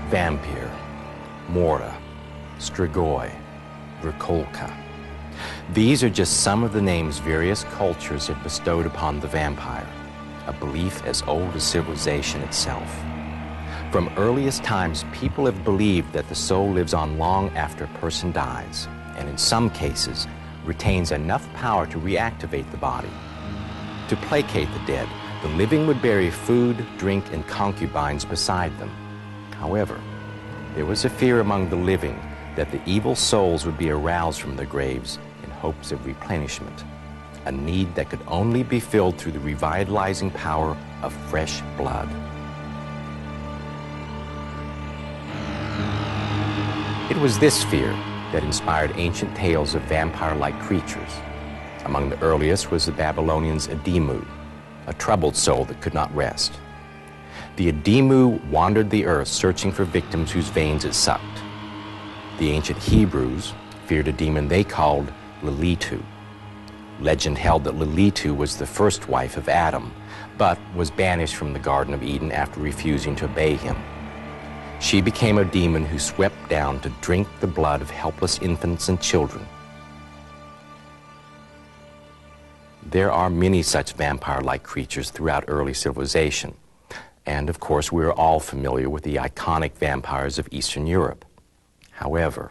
Vampire, Morta, Strigoi, Verkolka. These are just some of the names various cultures have bestowed upon the vampire, a belief as old as civilization itself. From earliest times, people have believed that the soul lives on long after a person dies, and in some cases, retains enough power to reactivate the body. To placate the dead, the living would bury food, drink, and concubines beside them. However, there was a fear among the living that the evil souls would be aroused from their graves in hopes of replenishment, a need that could only be filled through the revitalizing power of fresh blood. It was this fear that inspired ancient tales of vampire-like creatures. Among the earliest was the Babylonians' Adimu, a troubled soul that could not rest. The Adimu wandered the earth searching for victims whose veins it sucked. The ancient Hebrews feared a demon they called Lilitu. Legend held that Lilitu was the first wife of Adam, but was banished from the Garden of Eden after refusing to obey him. She became a demon who swept down to drink the blood of helpless infants and children. There are many such vampire-like creatures throughout early civilization. And of course, we're all familiar with the iconic vampires of Eastern Europe. However,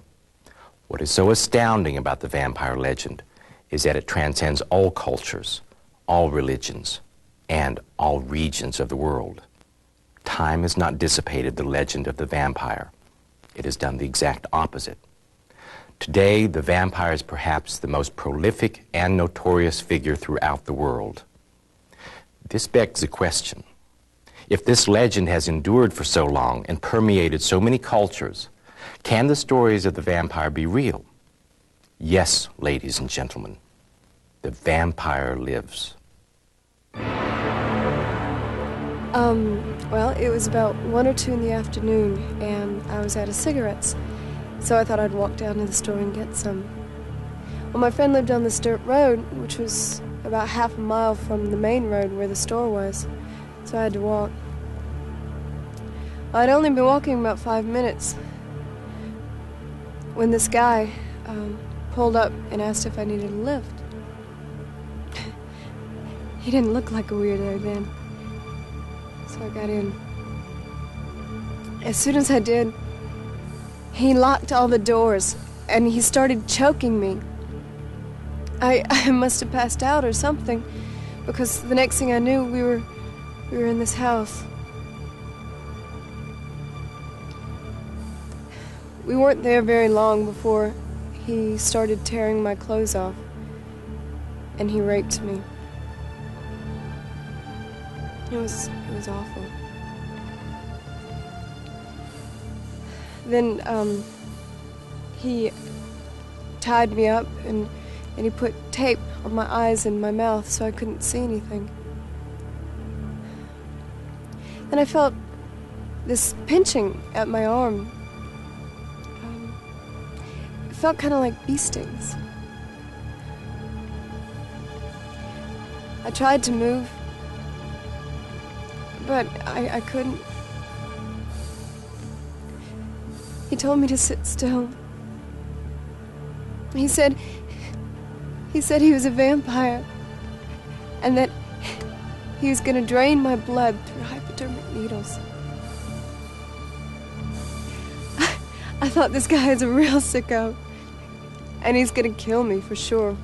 what is so astounding about the vampire legend is that it transcends all cultures, all religions, and all regions of the world. Time has not dissipated the legend of the vampire. It has done the exact opposite. Today, the vampire is perhaps the most prolific and notorious figure throughout the world. This begs the question: if this legend has endured for so long and permeated so many cultures, can the stories of the vampire be real? Yes, ladies and gentlemen, the vampire lives. Well, it was about 1 or 2 in the afternoon, and I was out of cigarettes, so I thought I'd walk down to the store and get some. Well, my friend lived on this dirt road, which was about half a mile from the main road where the store was, so I had to walk. I'd only been walking about 5 minutes when this guy pulled up and asked if I needed a lift. He didn't look like a weirdo then. So I got in. As soon as I did, he locked all the doors and he started choking me. I must have passed out or something, because the next thing I knew, we were in this house. We weren't there very long before he started tearing my clothes off, and he raped me. It was awful. Then, he tied me up and he put tape on my eyes and my mouth so I couldn't see anything. Then I felt this pinching at my arm. It felt kind of like bee stings. I tried to move, but I couldn't. He told me to sit still. He said he was a vampire, and that he was gonna drain my blood through hypodermic needles. I thought this guy is a real sicko, and he's gonna kill me for sure.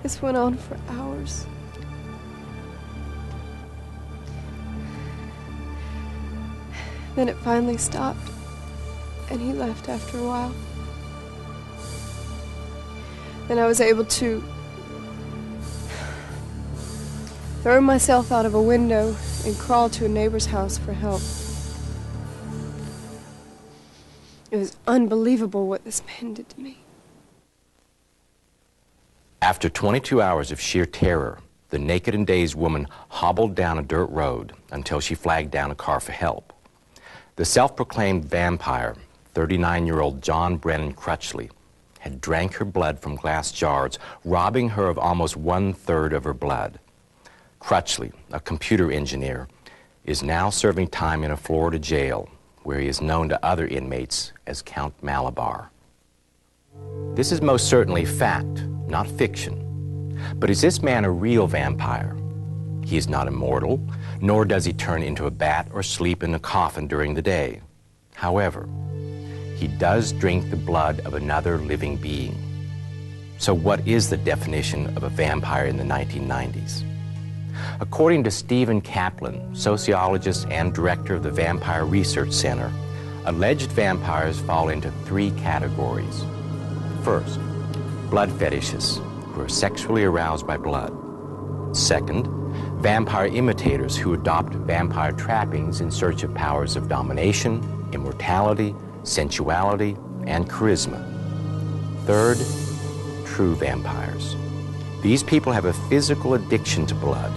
This went on for hours. Then it finally stopped, and he left after a while. Then I was able to throw myself out of a window and crawl to a neighbor's house for help. It was unbelievable what this man did to me. After 22 hours of sheer terror, the naked and dazed woman hobbled down a dirt road until she flagged down a car for help. The self-proclaimed vampire, 39-year-old John Brennan Crutchley, had drank her blood from glass jars, robbing her of almost 1/3 of her blood. Crutchley, a computer engineer, is now serving time in a Florida jail where he is known to other inmates as Count Malabar. This is most certainly fact, not fiction. But is this man a real vampire? He is not immortal, nor does he turn into a bat or sleep in a coffin during the day. However, he does drink the blood of another living being. So what is the definition of a vampire in the 1990s? According to Stephen Kaplan, sociologist and director of the Vampire Research Center, alleged vampires fall into 3 categories. First, blood fetishists, who are sexually aroused by blood. Second, vampire imitators who adopt vampire trappings in search of powers of domination, immortality, sensuality, and charisma. Third, true vampires. These people have a physical addiction to blood,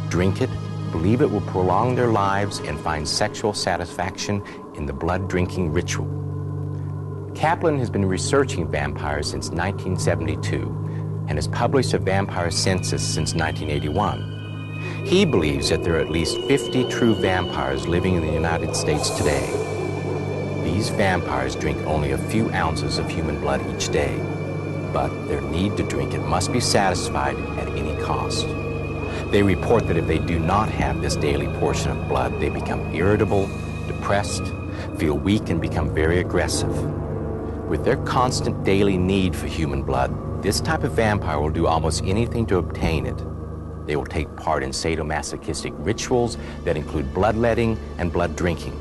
drink it, believe it will prolong their lives, and find sexual satisfaction in the blood-drinking ritual. Kaplan has been researching vampires since 1972 and has published a vampire census since 1981. He believes that there are at least 50 true vampires living in the United States today. These vampires drink only a few ounces of human blood each day, but their need to drink it must be satisfied at any cost. They report that if they do not have this daily portion of blood, they become irritable, depressed, feel weak, and become very aggressive. With their constant daily need for human blood, this type of vampire will do almost anything to obtain it. They will take part in sadomasochistic rituals that include bloodletting and blood drinking.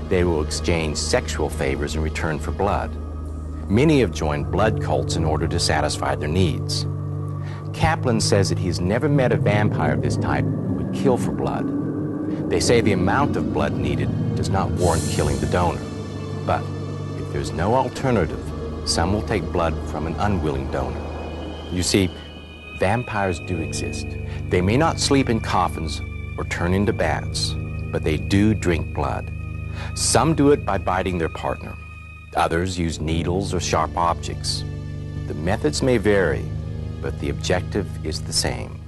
They will exchange sexual favors in return for blood. Many have joined blood cults in order to satisfy their needs. Kaplan says that he's never met a vampire of this type who would kill for blood. They say the amount of blood needed does not warrant killing the donor. But if there's no alternative, some will take blood from an unwilling donor. You see, vampires do exist. They may not sleep in coffins or turn into bats, but they do drink blood. Some do it by biting their partner. Others use needles or sharp objects. The methods may vary, but the objective is the same.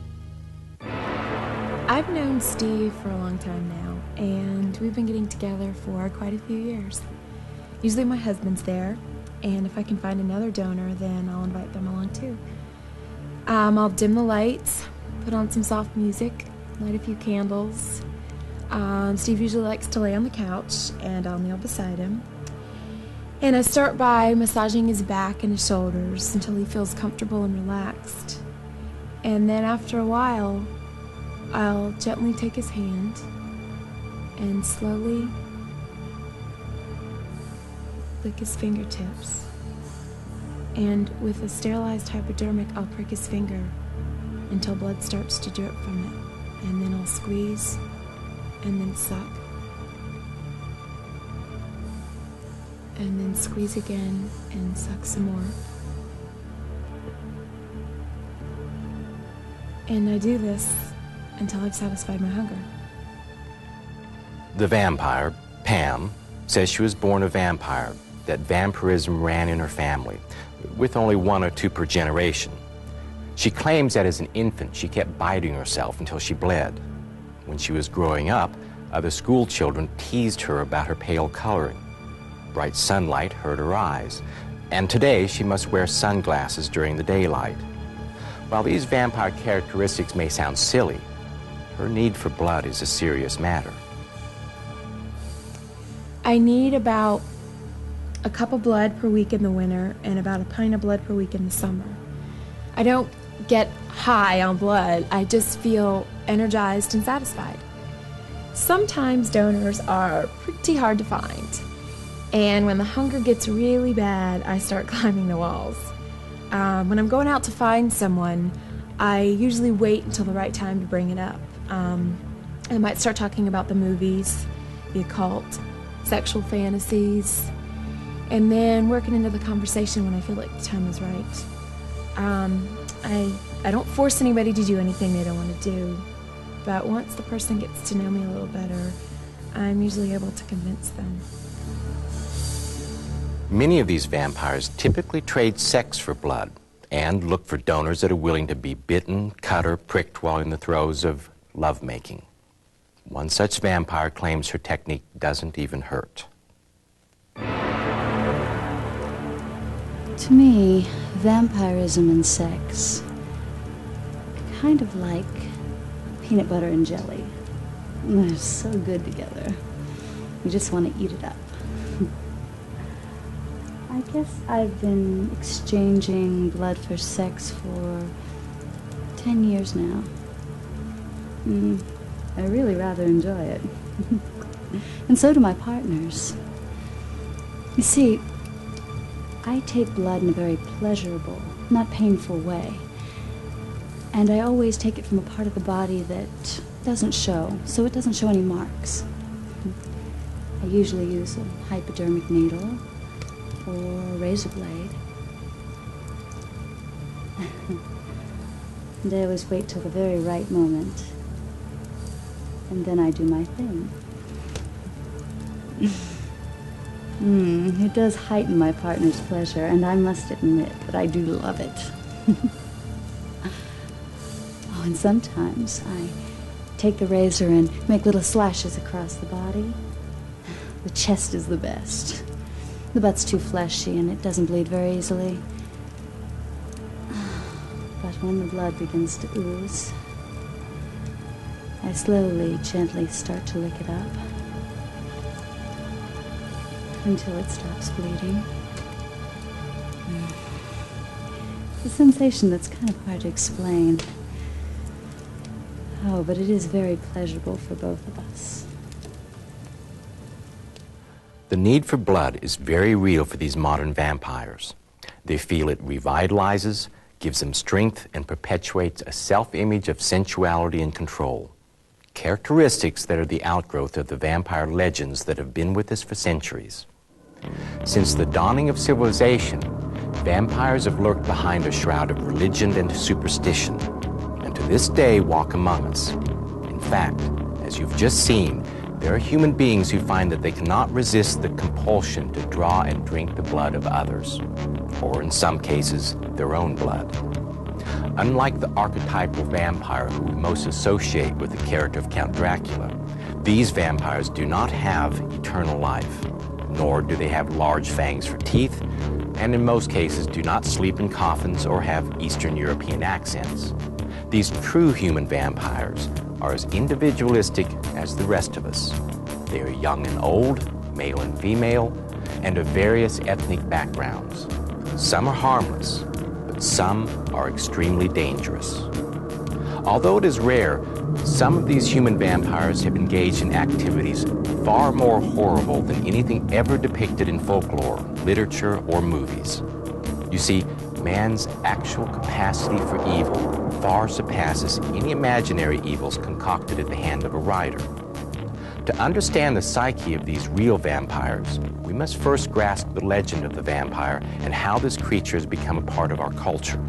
I've known Steve for a long time now, and we've been getting together for quite a few years. Usually my husband's there, and if I can find another donor, then I'll invite them along too. I'll dim the lights, put on some soft music, light a few candles. Steve usually likes to lay on the couch, and I'll kneel beside him. And I start by massaging his back and his shoulders until he feels comfortable and relaxed. And then after a while, I'll gently take his hand and slowly lick his fingertips. And with a sterilized hypodermic, I'll prick his finger until blood starts to drip from it. And then I'll squeeze and then suck. And then squeeze again and suck some more. And I do this until I've satisfied my hunger. The vampire, Pam, says she was born a vampire, that vampirism ran in her family, with only 1 or 2 per generation. She claims that as an infant she kept biting herself until she bled. When she was growing up, other school children teased her about her pale coloring. Bright sunlight hurt her eyes, and today she must wear sunglasses during the daylight. While these vampire characteristics may sound silly, her need for blood is a serious matter. I need about a cup of blood per week in the winter and about a pint of blood per week in the summer. I don't get high on blood, I just feel energized and satisfied. Sometimes donors are pretty hard to find. And when the hunger gets really bad, I start climbing the walls. When I'm going out to find someone, I usually wait until the right time to bring it up. I might start talking about the movies, the occult, sexual fantasies, and then working into the conversation when I feel like the time is right. I don't force anybody to do anything they don't want to do, but once the person gets to know me a little better, I'm usually able to convince them. Many of these vampires typically trade sex for blood and look for donors that are willing to be bitten, cut, or pricked while in the throes of lovemaking. One such vampire claims her technique doesn't even hurt. To me, vampirism and sex are kind of like peanut butter and jelly. They're so good together. You just want to eat it up. I guess I've been exchanging blood for sex for 10 years now. I really rather enjoy it. And so do my partners. You see, I take blood in a very pleasurable, not painful way. And I always take it from a part of the body that doesn't show, so it doesn't show any marks. I usually use a hypodermic needle or a razor blade. And I always wait till the very right moment. And then I do my thing. It does heighten my partner's pleasure, and I must admit that I do love it. Oh, and sometimes I take the razor and make little slashes across the body. The chest is the best. The butt's too fleshy and it doesn't bleed very easily. But when the blood begins to ooze, I slowly, gently start to lick it up until it stops bleeding. It's a sensation that's kind of hard to explain. Oh, but it is very pleasurable for both of us. The need for blood is very real for these modern vampires. They feel it revitalizes, gives them strength, and perpetuates a self-image of sensuality and control. Characteristics that are the outgrowth of the vampire legends that have been with us for centuries. Since the dawning of civilization, vampires have lurked behind a shroud of religion and superstition, and to this day walk among us. In fact, as you've just seen, there are human beings who find that they cannot resist the compulsion to draw and drink the blood of others, or in some cases, their own blood. Unlike the archetypal vampire who we most associate with the character of Count Dracula, these vampires do not have eternal life, nor do they have large fangs for teeth, and in most cases do not sleep in coffins or have Eastern European accents. These true human vampires are as individualistic as the rest of us. They are young and old, male and female, and of various ethnic backgrounds. Some are harmless, but some are extremely dangerous. Although it is rare, some of these human vampires have engaged in activities far more horrible than anything ever depicted in folklore, literature, or movies. You see, man's actual capacity for evil far surpasses any imaginary evils concocted at the hand of a writer. To understand the psyche of these real vampires, we must first grasp the legend of the vampire and how this creature has become a part of our culture.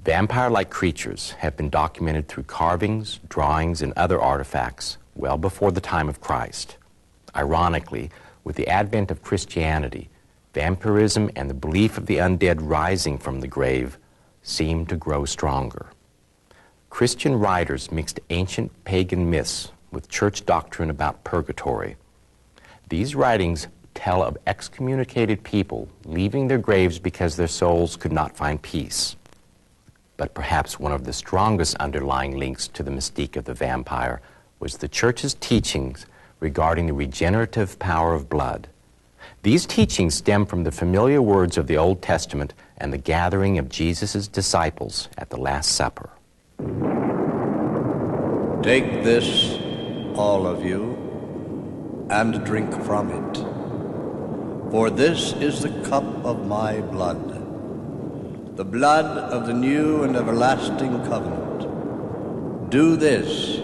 Vampire-like creatures have been documented through carvings, drawings, and other artifacts well before the time of Christ. Ironically, with the advent of Christianity, vampirism and the belief of the undead rising from the grave seemed to grow stronger. Christian writers mixed ancient pagan myths with church doctrine about purgatory. These writings tell of excommunicated people leaving their graves because their souls could not find peace. But perhaps one of the strongest underlying links to the mystique of the vampire was the church's teachings regarding the regenerative power of blood. These teachings stem from the familiar words of the Old Testament and the gathering of Jesus' disciples at the Last Supper. Take this, all of you, and drink from it. For this is the cup of my blood, the blood of the new and everlasting covenant. Do this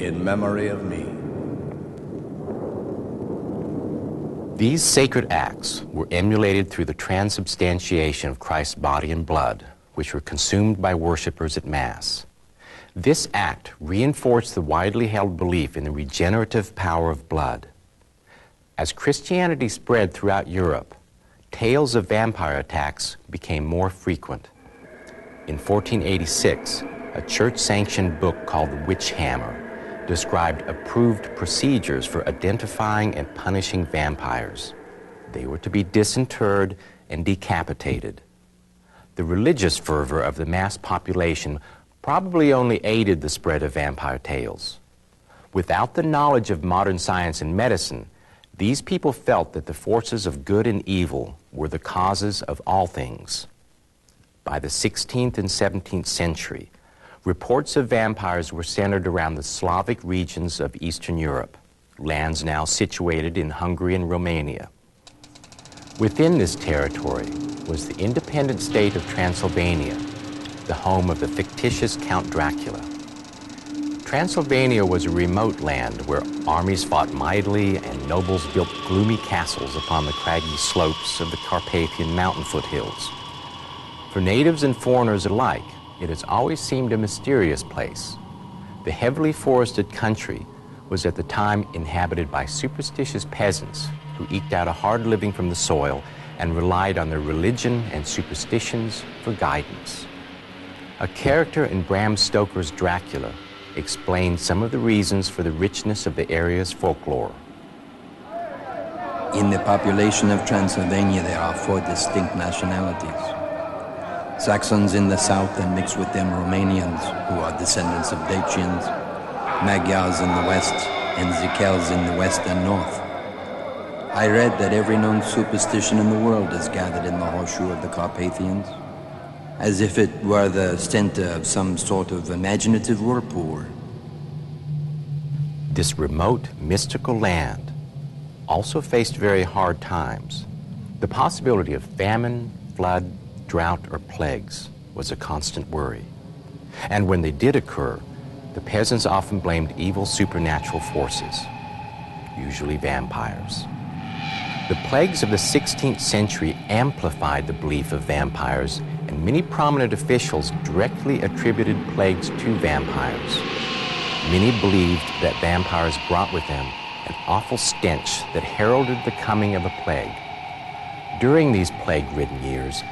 in memory of me. These sacred acts were emulated through the transubstantiation of Christ's body and blood, which were consumed by worshipers at Mass. This act reinforced the widely held belief in the regenerative power of blood. As Christianity spread throughout Europe, tales of vampire attacks became more frequent. In 1486, a church-sanctioned book called The Witch Hammer described approved procedures for identifying and punishing vampires. They were to be disinterred and decapitated. The religious fervor of the mass population probably only aided the spread of vampire tales. Without the knowledge of modern science and medicine, these people felt that the forces of good and evil were the causes of all things. By the 16th and 17th century, reports of vampires were centered around the Slavic regions of Eastern Europe, lands now situated in Hungary and Romania. Within this territory was the independent state of Transylvania, the home of the fictitious Count Dracula. Transylvania was a remote land where armies fought mightily and nobles built gloomy castles upon the craggy slopes of the Carpathian mountain foothills. For natives and foreigners alike, it has always seemed a mysterious place. The heavily forested country was at the time inhabited by superstitious peasants who eked out a hard living from the soil and relied on their religion and superstitions for guidance. A character in Bram Stoker's Dracula explained some of the reasons for the richness of the area's folklore. In the population of Transylvania, there are 4 distinct nationalities. Saxons in the south and mixed with them Romanians, who are descendants of Dacians, Magyars in the west, and Zikels in the west and north. I read that every known superstition in the world is gathered in the horseshoe of the Carpathians, as if it were the center of some sort of imaginative whirlpool. This remote, mystical land also faced very hard times. The possibility of famine, flood, drought, or plagues was a constant worry. And when they did occur, the peasants often blamed evil supernatural forces, usually vampires. The plagues of the 16th century amplified the belief of vampires, and many prominent officials directly attributed plagues to vampires. Many believed that vampires brought with them an awful stench that heralded the coming of a plague. During these plague-ridden years,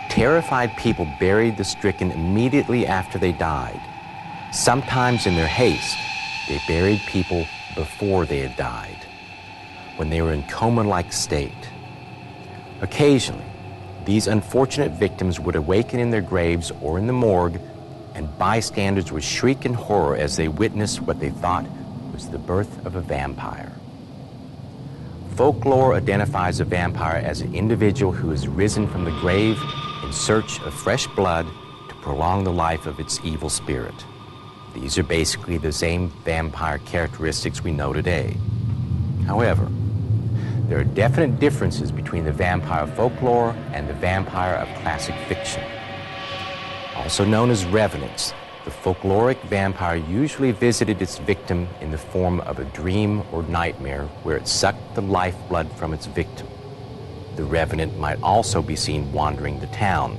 terrified people buried the stricken immediately after they died. Sometimes in their haste, they buried people before they had died, when they were in coma-like state. Occasionally, these unfortunate victims would awaken in their graves or in the morgue, and bystanders would shriek in horror as they witnessed what they thought was the birth of a vampire. Folklore identifies a vampire as an individual who has risen from the grave in search of fresh blood to prolong the life of its evil spirit. These are basically the same vampire characteristics we know today. However, there are definite differences between the vampire folklore and the vampire of classic fiction. Also known as revenants, the folkloric vampire usually visited its victim in the form of a dream or nightmare where it sucked the lifeblood from its victim. The revenant might also be seen wandering the town,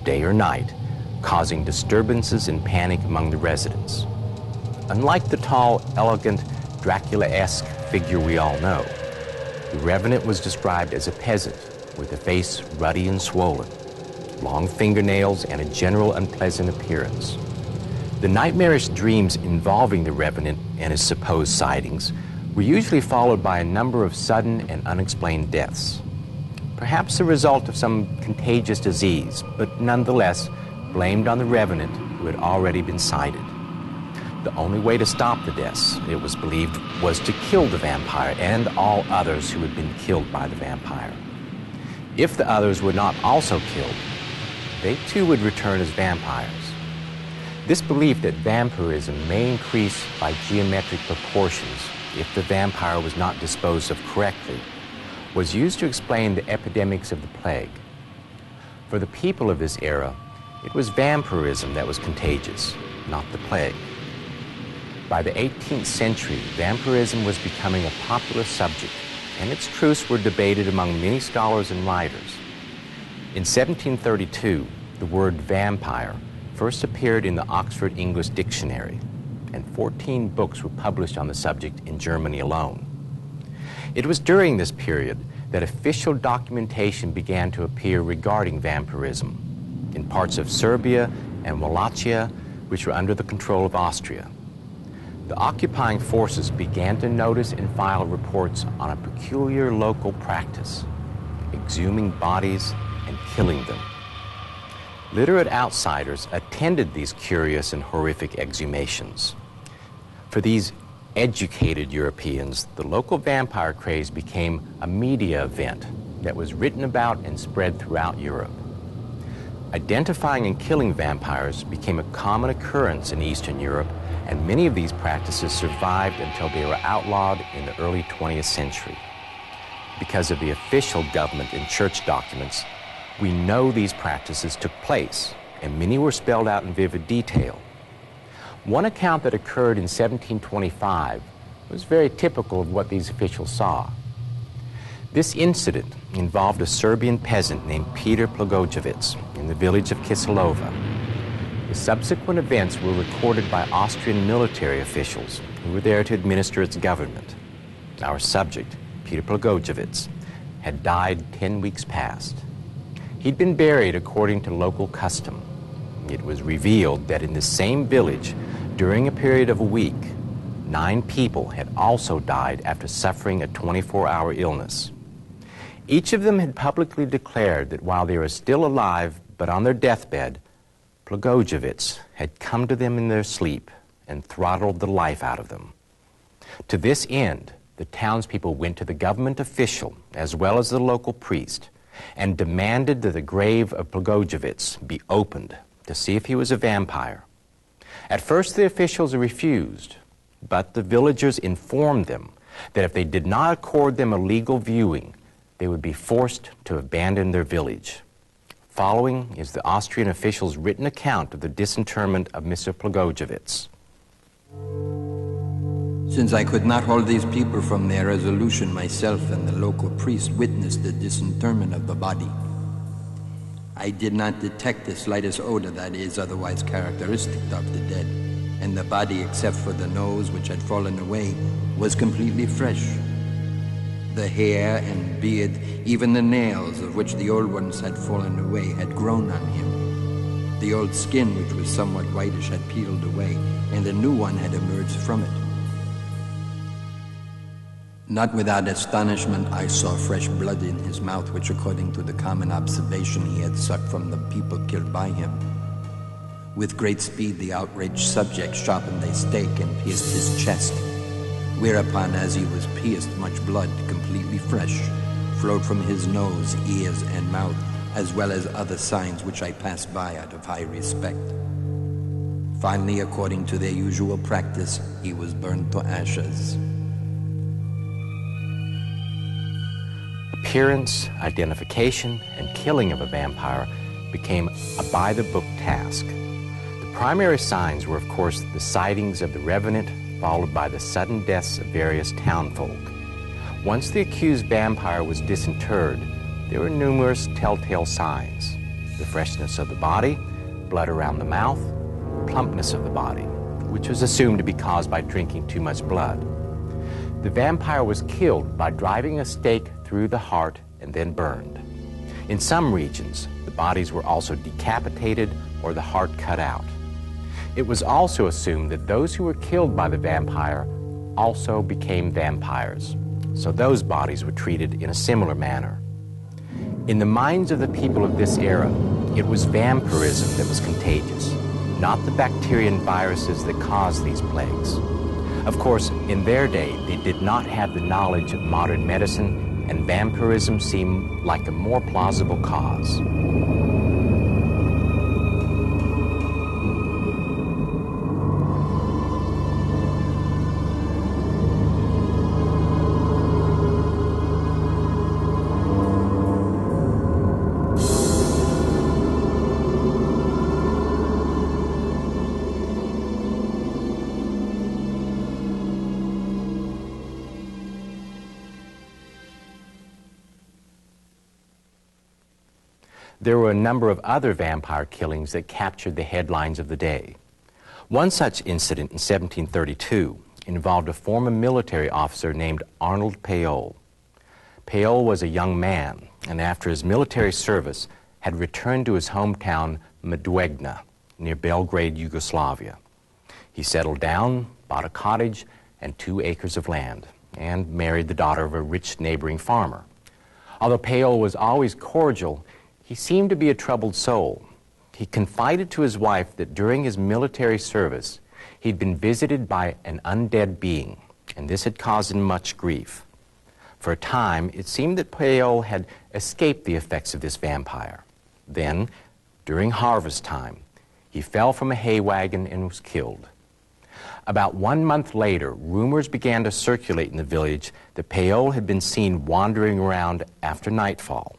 day or night, causing disturbances and panic among the residents. Unlike the tall, elegant, Dracula-esque figure we all know, the revenant was described as a peasant with a face ruddy and swollen, long fingernails, and a general unpleasant appearance. The nightmarish dreams involving the revenant and his supposed sightings were usually followed by a number of sudden and unexplained deaths. Perhaps the result of some contagious disease, but nonetheless blamed on the revenant who had already been sighted. The only way to stop the deaths, it was believed, was to kill the vampire and all others who had been killed by the vampire. If the others were not also killed, they too would return as vampires. This belief that vampirism may increase by geometric proportions if the vampire was not disposed of correctly, was used to explain the epidemics of the plague. For the people of this era, it was vampirism that was contagious, not the plague. By the 18th century, vampirism was becoming a popular subject, and its truths were debated among many scholars and writers. In 1732, the word vampire first appeared in the Oxford English Dictionary, and 14 books were published on the subject in Germany alone. It was during this period that official documentation began to appear regarding vampirism in parts of Serbia and Wallachia, which were under the control of Austria. The occupying forces began to notice and file reports on a peculiar local practice, exhuming bodies and killing them. Literate outsiders attended these curious and horrific exhumations. For these educated Europeans, the local vampire craze became a media event that was written about and spread throughout Europe. Identifying and killing vampires became a common occurrence in Eastern Europe, and many of these practices survived until they were outlawed in the early 20th century. Because of the official government and church documents, we know these practices took place, and many were spelled out in vivid detail. One account that occurred in 1725 was very typical of what these officials saw. This incident involved a Serbian peasant named Peter Plagojevich in the village of Kisilova. The subsequent events were recorded by Austrian military officials who were there to administer its government. Our subject, Peter Plagojevich, had died 10 weeks past. He'd been buried according to local custom. It was revealed that in the same village, during a period of a week, 9 people had also died after suffering a 24-hour illness. Each of them had publicly declared that while they were still alive but on their deathbed, Plagojevich had come to them in their sleep and throttled the life out of them. To this end, the townspeople went to the government official as well as the local priest and demanded that the grave of Plagojevich be opened to see if he was a vampire. At first, the officials refused, but the villagers informed them that if they did not accord them a legal viewing, they would be forced to abandon their village. Following is the Austrian officials' written account of the disinterment of Mr. Plagojevich. Since I could not hold these people from their resolution, myself and the local priest witnessed the disinterment of the body. I did not detect the slightest odor that is otherwise characteristic of the dead, and the body, except for the nose which had fallen away, was completely fresh. The hair and beard, even the nails of which the old ones had fallen away, had grown on him. The old skin, which was somewhat whitish, had peeled away, and a new one had emerged from it. Not without astonishment, I saw fresh blood in his mouth, which, according to the common observation, he had sucked from the people killed by him. With great speed, the outraged subject sharpened a stake and pierced his chest, whereupon, as he was pierced, much blood, completely fresh, flowed from his nose, ears, and mouth, as well as other signs which I passed by out of high respect. Finally, according to their usual practice, he was burned to ashes. Appearance, identification, and killing of a vampire became a by-the-book task. The primary signs were, of course, the sightings of the revenant, followed by the sudden deaths of various townfolk. Once the accused vampire was disinterred, there were numerous telltale signs: the freshness of the body, blood around the mouth, plumpness of the body, which was assumed to be caused by drinking too much blood. The vampire was killed by driving a stake through the heart and then burned. In some regions, the bodies were also decapitated or the heart cut out. It was also assumed that those who were killed by the vampire also became vampires, so those bodies were treated in a similar manner. In the minds of the people of this era, it was vampirism that was contagious, not the bacteria and viruses that caused these plagues. Of course, in their day, they did not have the knowledge of modern medicine, and vampirism seemed like a more plausible cause. there were a number of other vampire killings that captured the headlines of the day. One such incident in 1732 involved a former military officer named Arnold Payol. Payol was a young man, and after his military service had returned to his hometown Medwegna, near Belgrade, Yugoslavia. He settled down, bought a cottage and 2 acres of land, and married the daughter of a rich neighboring farmer. Although Payol was always cordial, he seemed to be a troubled soul. He confided to his wife that during his military service, he'd been visited by an undead being, and this had caused him much grief. For a time, it seemed that Payol had escaped the effects of this vampire. Then, during harvest time, he fell from a hay wagon and was killed. About 1 month later, rumors began to circulate in the village that Payol had been seen wandering around after nightfall.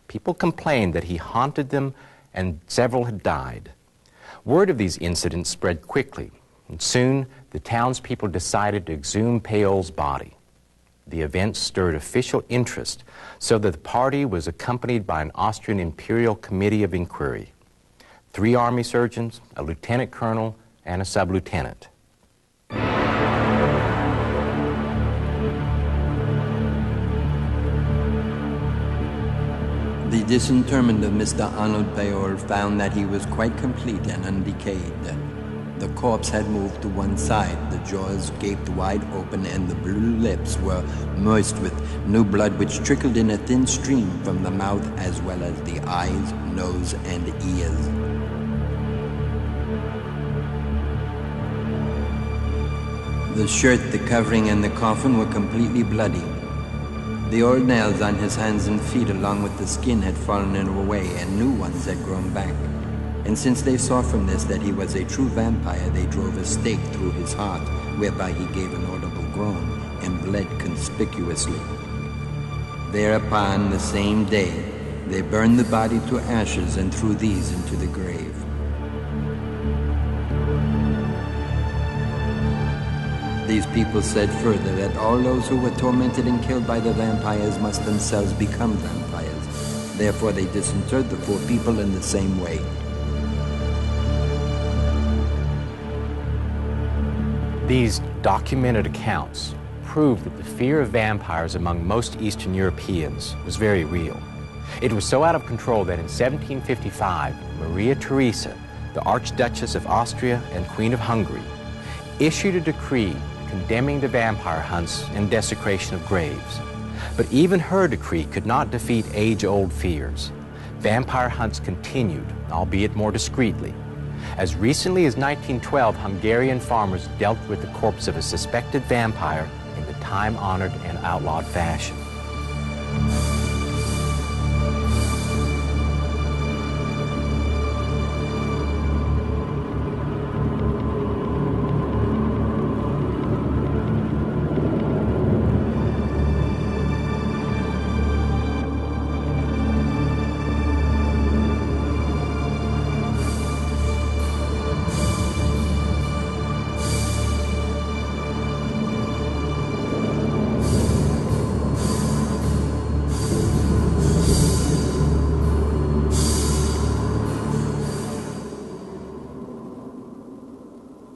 People complained that he haunted them, and several had died. Word of these incidents spread quickly, and soon the townspeople decided to exhume Payol's body. The event stirred official interest, so that the party was accompanied by an Austrian Imperial Committee of Inquiry, 3 army surgeons, a lieutenant colonel, and a sub-lieutenant. The disinterment of Mr. Arnold Payol found that he was quite complete and undecayed. The corpse had moved to one side, the jaws gaped wide open, and the blue lips were moist with new blood which trickled in a thin stream from the mouth as well as the eyes, nose, and ears. The shirt, the covering, and the coffin were completely bloody. The old nails on his hands and feet along with the skin had fallen away, and new ones had grown back. And since they saw from this that he was a true vampire, they drove a stake through his heart, whereby he gave an audible groan and bled conspicuously. Thereupon, the same day, they burned the body to ashes and threw these into the grave. These people said further that all those who were tormented and killed by the vampires must themselves become vampires. Therefore, they disinterred the 4 people in the same way. These documented accounts prove that the fear of vampires among most Eastern Europeans was very real. It was so out of control that in 1755, Maria Theresa, the Archduchess of Austria and Queen of Hungary, issued a decree condemning the vampire hunts and desecration of graves. But even her decree could not defeat age-old fears. Vampire hunts continued, albeit more discreetly. As recently as 1912, Hungarian farmers dealt with the corpse of a suspected vampire in the time-honored and outlawed fashion.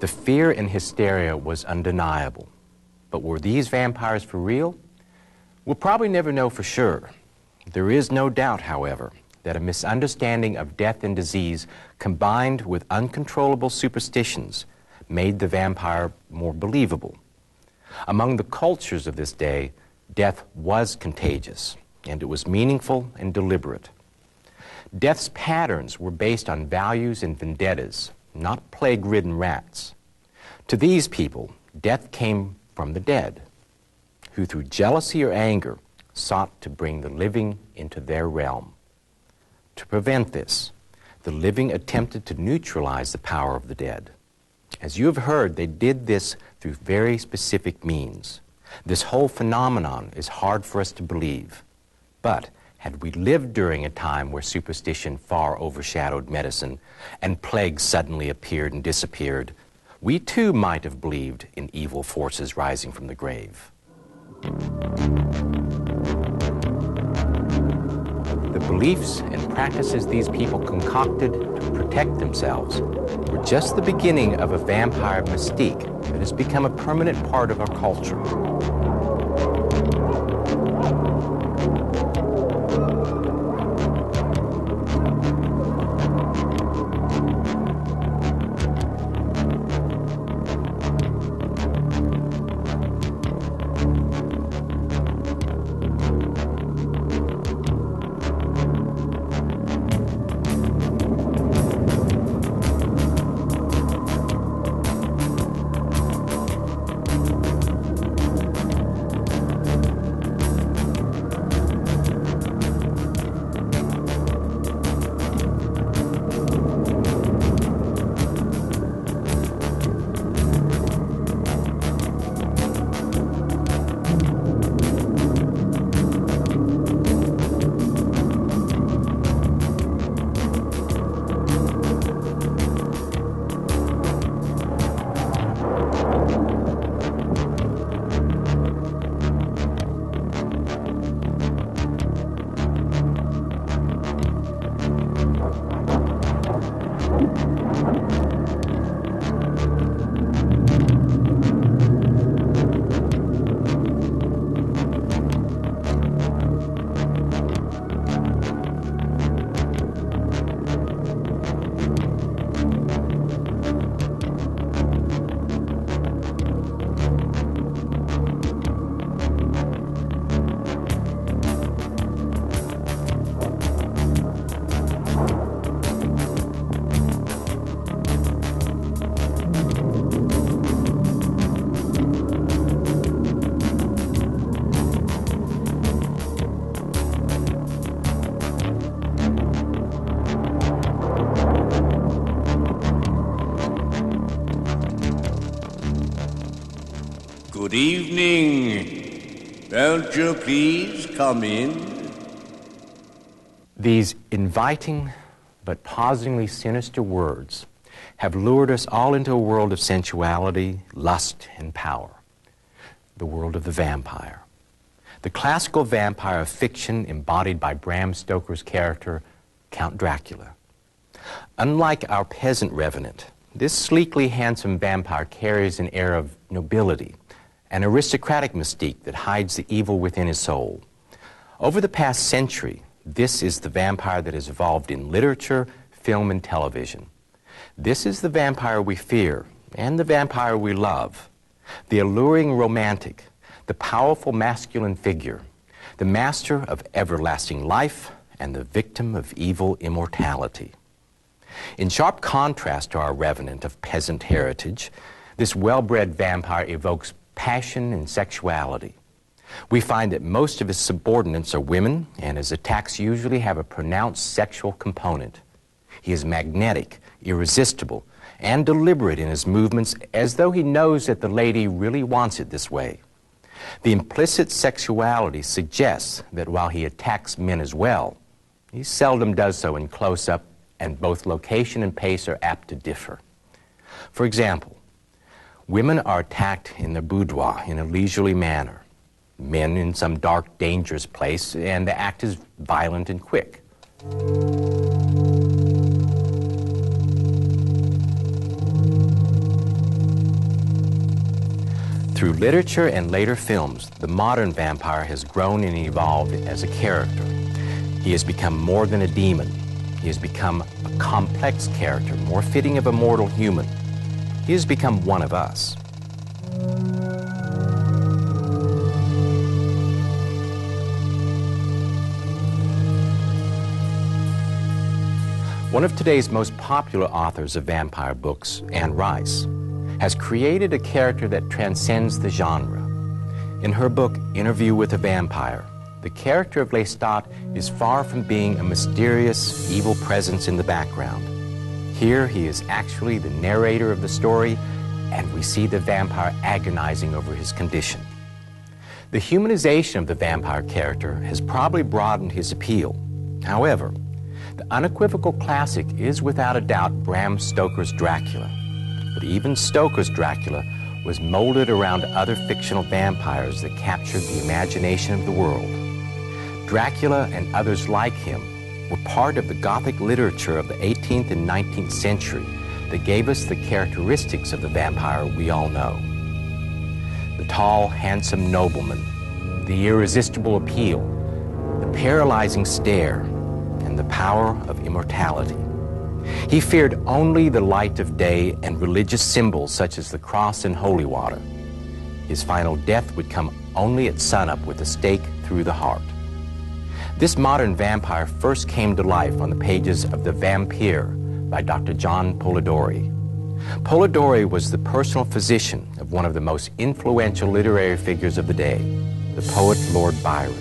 The fear and hysteria was undeniable. But were these vampires for real? We'll probably never know for sure. There is no doubt, however, that a misunderstanding of death and disease combined with uncontrollable superstitions made the vampire more believable. Among the cultures of this day, death was contagious, and it was meaningful and deliberate. Death's patterns were based on values and vendettas, not plague-ridden rats. To these people, death came from the dead, who through jealousy or anger sought to bring the living into their realm. To prevent this, the living attempted to neutralize the power of the dead. As you have heard, they did this through very specific means. This whole phenomenon is hard for us to believe, but had we lived during a time where superstition far overshadowed medicine and plagues suddenly appeared and disappeared, we too might have believed in evil forces rising from the grave. The beliefs and practices these people concocted to protect themselves were just the beginning of a vampire mystique that has become a permanent part of our culture. Good evening. Won't you please come in? These inviting but positively sinister words have lured us all into a world of sensuality, lust, and power. The world of the vampire. The classical vampire of fiction embodied by Bram Stoker's character, Count Dracula. Unlike our peasant revenant, this sleekly handsome vampire carries an air of nobility, an aristocratic mystique that hides the evil within his soul. Over the past century, this is the vampire that has evolved in literature, film, and television. This is the vampire we fear and the vampire we love. The alluring romantic, the powerful masculine figure, the master of everlasting life and the victim of evil immortality. In sharp contrast to our revenant of peasant heritage, this well-bred vampire evokes passion and sexuality. We find that most of his subordinates are women, and his attacks usually have a pronounced sexual component. He is magnetic, irresistible, and deliberate in his movements, as though he knows that the lady really wants it this way. The implicit sexuality suggests that while he attacks men as well, he seldom does so in close-up, and both location and pace are apt to differ. For example, women are attacked in their boudoir in a leisurely manner, men in some dark, dangerous place, and the act is violent and quick. Through literature and later films, the modern vampire has grown and evolved as a character. He has become more than a demon. He has become a complex character, more fitting of a mortal human. He has become one of us. One of today's most popular authors of vampire books, Anne Rice, has created a character that transcends the genre. In her book, Interview with a Vampire, the character of Lestat is far from being a mysterious, evil presence in the background. Here he is actually the narrator of the story, and we see the vampire agonizing over his condition. The humanization of the vampire character has probably broadened his appeal. However, the unequivocal classic is without a doubt Bram Stoker's Dracula. But even Stoker's Dracula was molded around other fictional vampires that captured the imagination of the world. Dracula and others like him were part of the Gothic literature of the 18th and 19th century that gave us the characteristics of the vampire we all know. The tall, handsome nobleman, the irresistible appeal, the paralyzing stare, and the power of immortality. He feared only the light of day and religious symbols such as the cross and holy water. His final death would come only at sunup with a stake through the heart. This modern vampire first came to life on the pages of The Vampire by Dr. John Polidori. Polidori was the personal physician of one of the most influential literary figures of the day, the poet Lord Byron.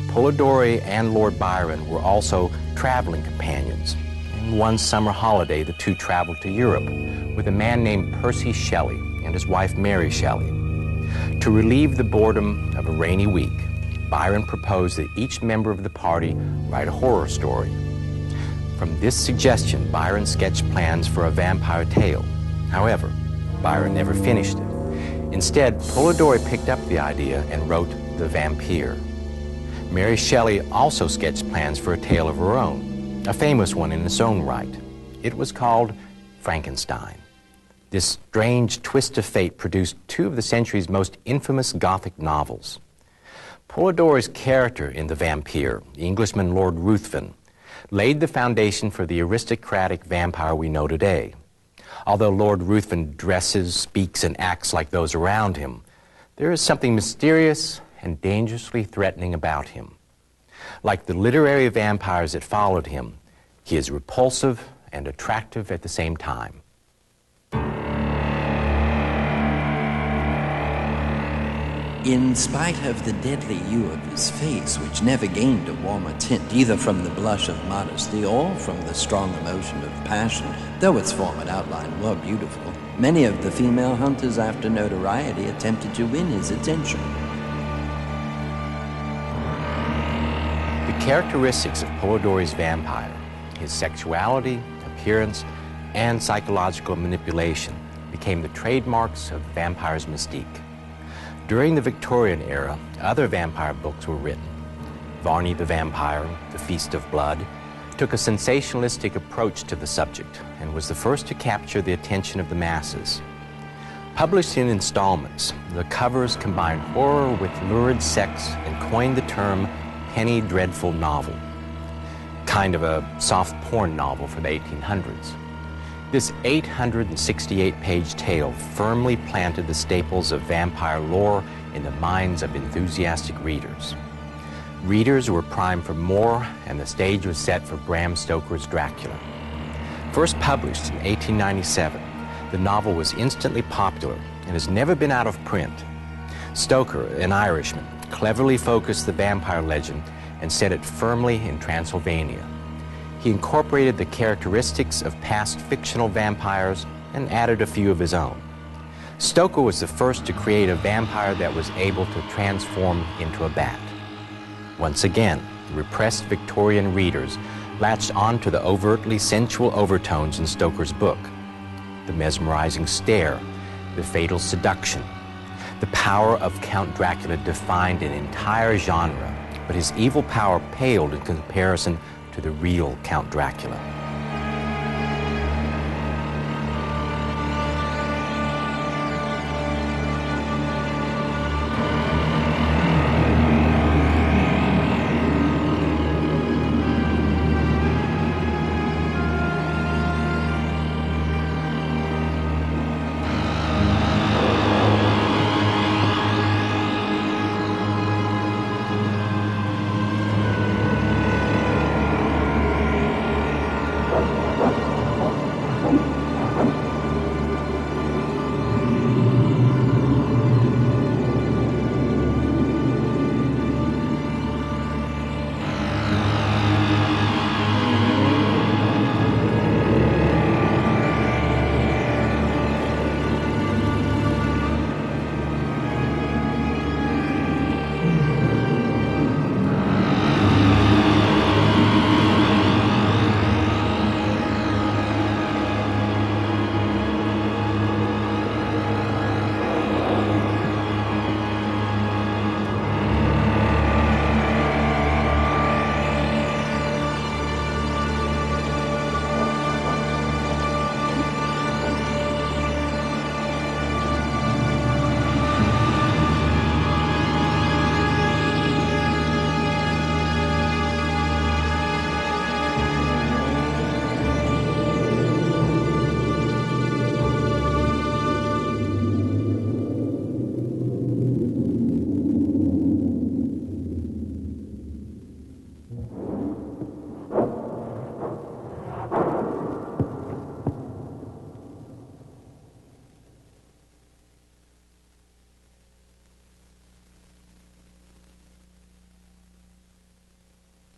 Polidori and Lord Byron were also traveling companions. And one summer holiday, the two traveled to Europe with a man named Percy Shelley and his wife Mary Shelley. To relieve the boredom of a rainy week, Byron proposed that each member of the party write a horror story. From this suggestion, Byron sketched plans for a vampire tale. However, Byron never finished it. Instead, Polidori picked up the idea and wrote The Vampire. Mary Shelley also sketched plans for a tale of her own, a famous one in its own right. It was called Frankenstein. This strange twist of fate produced two of the century's most infamous Gothic novels. Polidori's character in The Vampire, the Englishman Lord Ruthven, laid the foundation for the aristocratic vampire we know today. Although Lord Ruthven dresses, speaks, and acts like those around him, there is something mysterious and dangerously threatening about him. Like the literary vampires that followed him, he is repulsive and attractive at the same time. In spite of the deadly hue of his face, which never gained a warmer tint, either from the blush of modesty or from the strong emotion of passion, though its form and outline were beautiful, many of the female hunters after notoriety attempted to win his attention. The characteristics of Polidori's vampire, his sexuality, appearance, and psychological manipulation, became the trademarks of the vampire's mystique. During the Victorian era, other vampire books were written. Varney the Vampire, The Feast of Blood, took a sensationalistic approach to the subject and was the first to capture the attention of the masses. Published in installments, the covers combined horror with lurid sex and coined the term penny dreadful novel, kind of a soft porn novel for the 1800s. This 868-page tale firmly planted the staples of vampire lore in the minds of enthusiastic readers. Readers were primed for more, and the stage was set for Bram Stoker's Dracula. First published in 1897, the novel was instantly popular and has never been out of print. Stoker, an Irishman, cleverly focused the vampire legend and set it firmly in Transylvania. He incorporated the characteristics of past fictional vampires and added a few of his own. Stoker was the first to create a vampire that was able to transform into a bat. Once again, repressed Victorian readers latched onto the overtly sensual overtones in Stoker's book. The mesmerizing stare, the fatal seduction. The power of Count Dracula defined an entire genre, but his evil power paled in comparison to the real Count Dracula.